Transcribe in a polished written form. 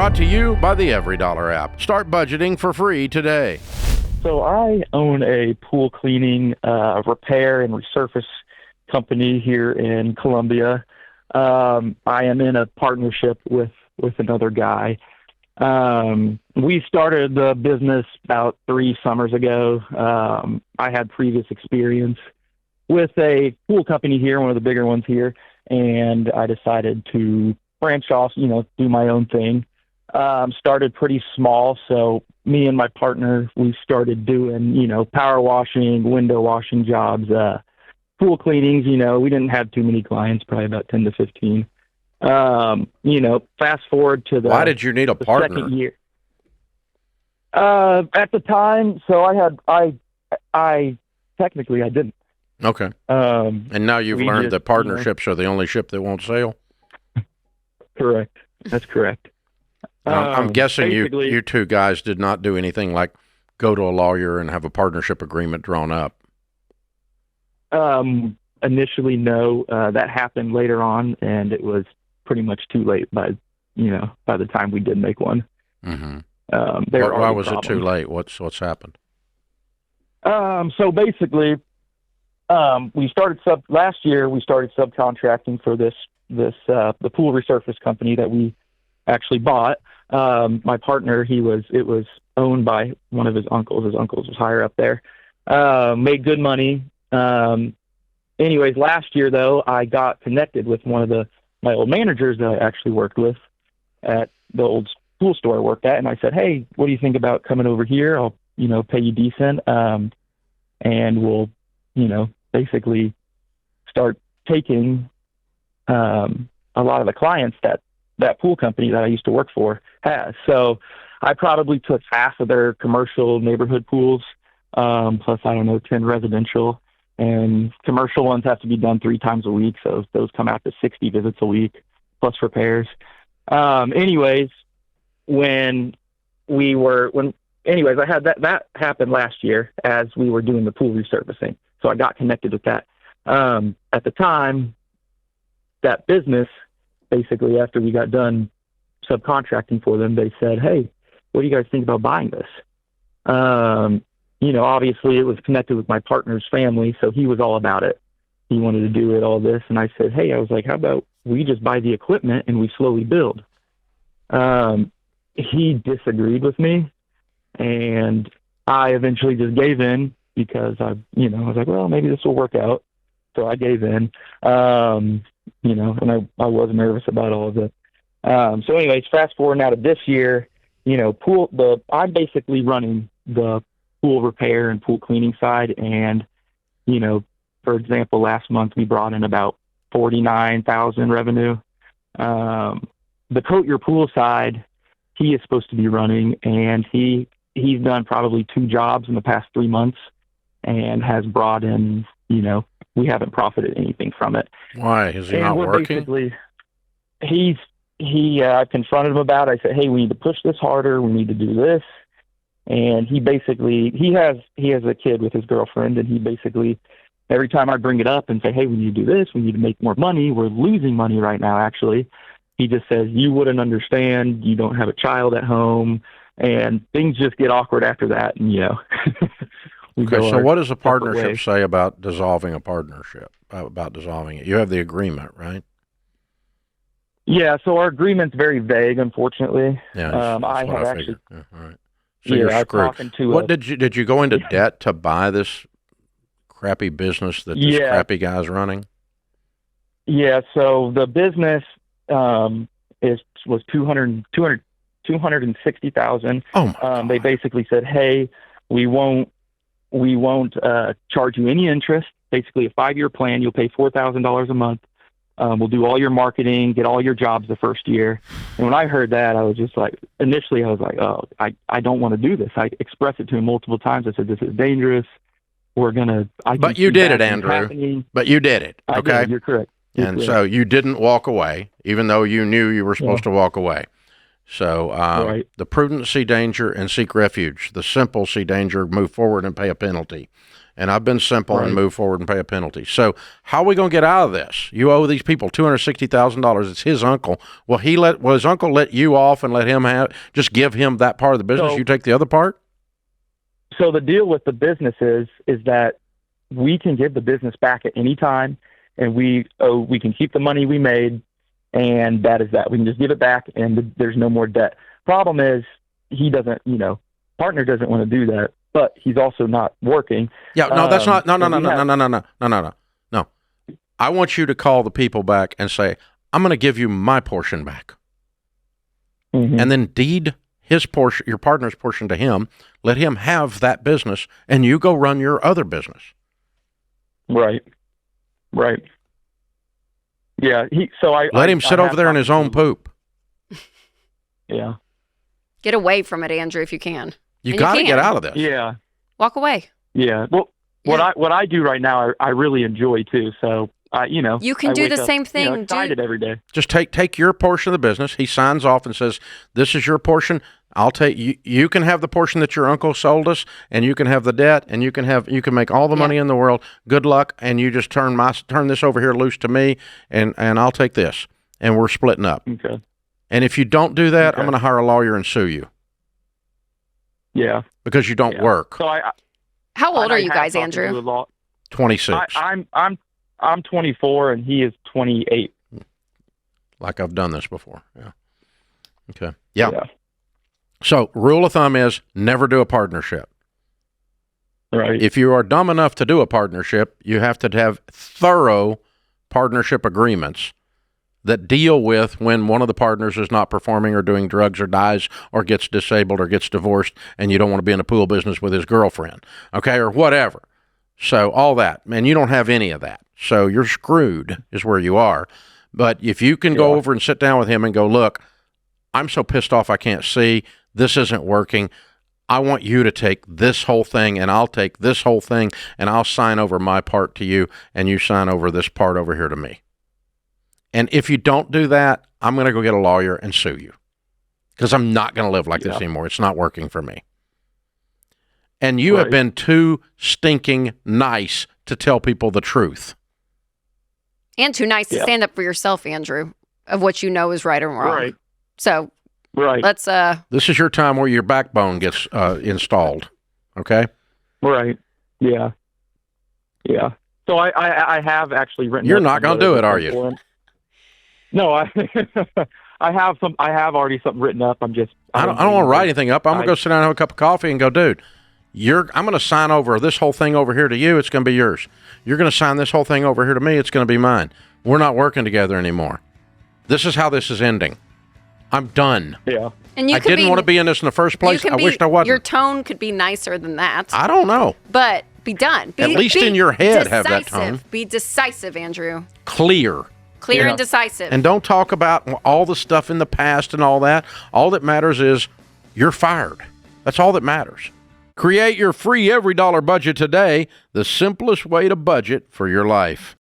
Brought to you by the Every Dollar app. Start budgeting for free today. So I own a pool cleaning, repair and resurface company here in Columbia. I am in a partnership with another guy. We started the business about 3 summers ago. I had previous experience with a pool company here, one of the bigger ones here, and I decided to branch off, do my own thing. Started pretty small, so me and my partner, we started doing, power washing, window washing jobs, pool cleanings. We didn't have too many clients, probably about 10 to 15. Fast forward to the Why did you need a partner? Second year. At the time, so I technically I didn't. Okay. And now you've learned that partnerships are the only ship that won't sail? Correct. That's correct. I'm guessing you two guys did not do anything like go to a lawyer and have a partnership agreement drawn up. Initially, no. That happened later on, and it was pretty much too late by the time we did make one. Mm-hmm. Why was it too late? What's happened? So basically, last year we started subcontracting for the pool resurface company that we actually bought. My partner, it was owned by one of his uncles. His uncles was higher up there. Made good money. Anyways, last year though, I got connected with one of my old managers that I actually worked with at the old pool store I worked at, and I said, "Hey, what do you think about coming over here? I'll pay you decent, and we'll basically start taking a lot of the clients that pool company that I used to work for has." So I probably took half of their commercial neighborhood pools, plus, 10 residential. And commercial ones have to be done 3 times a week, so those come out to 60 visits a week, plus repairs. Anyways, I had that happened last year as we were doing the pool resurfacing. So I got connected with that. At the time, that business, basically after we got done subcontracting for them, they said, "Hey, what do you guys think about buying this?" Obviously it was connected with my partner's family, so he was all about it. He wanted to do it, all this. And I said, "Hey," I was like, "how about we just buy the equipment and we slowly build?" He disagreed with me, and I eventually just gave in because I was like, well, maybe this will work out. So I gave in, and I was nervous about all of it. So anyways, fast forward now to this year, I'm basically running the pool repair and pool cleaning side. And, for example, last month we brought in about 49,000 revenue. The coat your pool side, he is supposed to be running, and he's done probably 2 jobs in the past 3 months and has brought in, we haven't profited anything from it. Why? Is he not working? I confronted him about it. I said, "Hey, we need to push this harder. We need to do this." And he has a kid with his girlfriend, and he basically, every time I bring it up and say, "Hey, we need to do this, we need to make more money. We're losing money right now, actually." He just says, "You wouldn't understand. You don't have a child at home." And things just get awkward after that. And, Okay, so what does a partnership say about dissolving a partnership, about dissolving it? You have the agreement, right? Yeah, so our agreement's very vague, unfortunately. Yeah, that's I what have I actually. figured. Yeah, all right. So you're screwed. What did you go into debt to buy this crappy business that this crappy guy's running? Yeah, so the business was $260,000. Oh my God. They basically said, "Hey, we won't charge you any interest. Basically, a 5-year plan. You'll pay $4,000 a month. We'll do all your marketing, get all your jobs the first year." And when I heard that, I was just like, initially I was like, "Oh, I don't want to do this." I expressed it to him multiple times. I said, "This is dangerous. But you did it, Andrew. But you did it. Okay. I did. You're correct. So you didn't walk away, even though you knew you were supposed to walk away. So right. The prudent see danger and seek refuge. The simple see danger, move forward, and pay a penalty. and I've been simple and move forward and pay a penalty. So how are we going to get out of this? You owe these people $260,000. It's his uncle. Will his uncle let you off and let him just give him that part of the business? You take the other part? So the deal with the business is that we can give the business back at any time, and we can keep the money we made, and that is that. We can just give it back, and there's no more debt. Problem is, he doesn't, partner doesn't want to do that, but he's also not working. Yeah, no, that's not, no. I want you to call the people back and say, I'm going to give you my portion back. Mm-hmm. And then deed his portion, your partner's portion, to him. Let him have that business, and you go run your other business. Right. Yeah. Let him sit over there in his own poop. Yeah. Get away from it, Andrew, if you can. You got to get out of this. Yeah. Walk away. Yeah. Well, what I do right now, I really enjoy too. So, you can do the same thing. Excited every day. Just take your portion of the business. He signs off and says, "This is your portion. I'll take you. You can have the portion that your uncle sold us, and you can have the debt, and you can make all the money in the world. Good luck, and you just turn this over here loose to me, and I'll take this, and we're splitting up. Okay. And if you don't do that, I'm going to hire a lawyer and sue you. Yeah. Because you don't work. So how old are you guys, Andrew? 26. I'm 24 and he is 28. Like I've done this before. Yeah. Okay. Yeah. So rule of thumb is never do a partnership. Right. If you are dumb enough to do a partnership, you have to have thorough partnership agreements that deal with when one of the partners is not performing or doing drugs or dies or gets disabled or gets divorced, and you don't want to be in a pool business with his girlfriend, okay, or whatever. So all that, man, you don't have any of that. So you're screwed is where you are. But if you can go over and sit down with him and go, look, I'm so pissed off I can't see. This isn't working. I want you to take this whole thing, and I'll take this whole thing, and I'll sign over my part to you, and you sign over this part over here to me. And if you don't do that, I'm going to go get a lawyer and sue you because I'm not going to live like this anymore. It's not working for me. And you have been too stinking nice to tell people the truth. And too nice to stand up for yourself, Andrew, of what you know is right or wrong. Right. So let's... This is your time where your backbone gets installed, okay? Right. Yeah. Yeah. So I have actually written... You're not going to do it, are you? No, I have already something written up. I don't want to write anything up. I'm going to go sit down and have a cup of coffee and go, dude, I'm going to sign over this whole thing over here to you. It's going to be yours. You're going to sign this whole thing over here to me. It's going to be mine. We're not working together anymore. This is how this is ending. I'm done. Yeah. And I didn't want to be in this in the first place. I wished I wasn't. Your tone could be nicer than that. I don't know. But be done. At least in your head have that tone. Be decisive, Andrew. Clear and decisive. And don't talk about all the stuff in the past and all that. All that matters is you're fired. That's all that matters. Create your free every dollar budget today, the simplest way to budget for your life.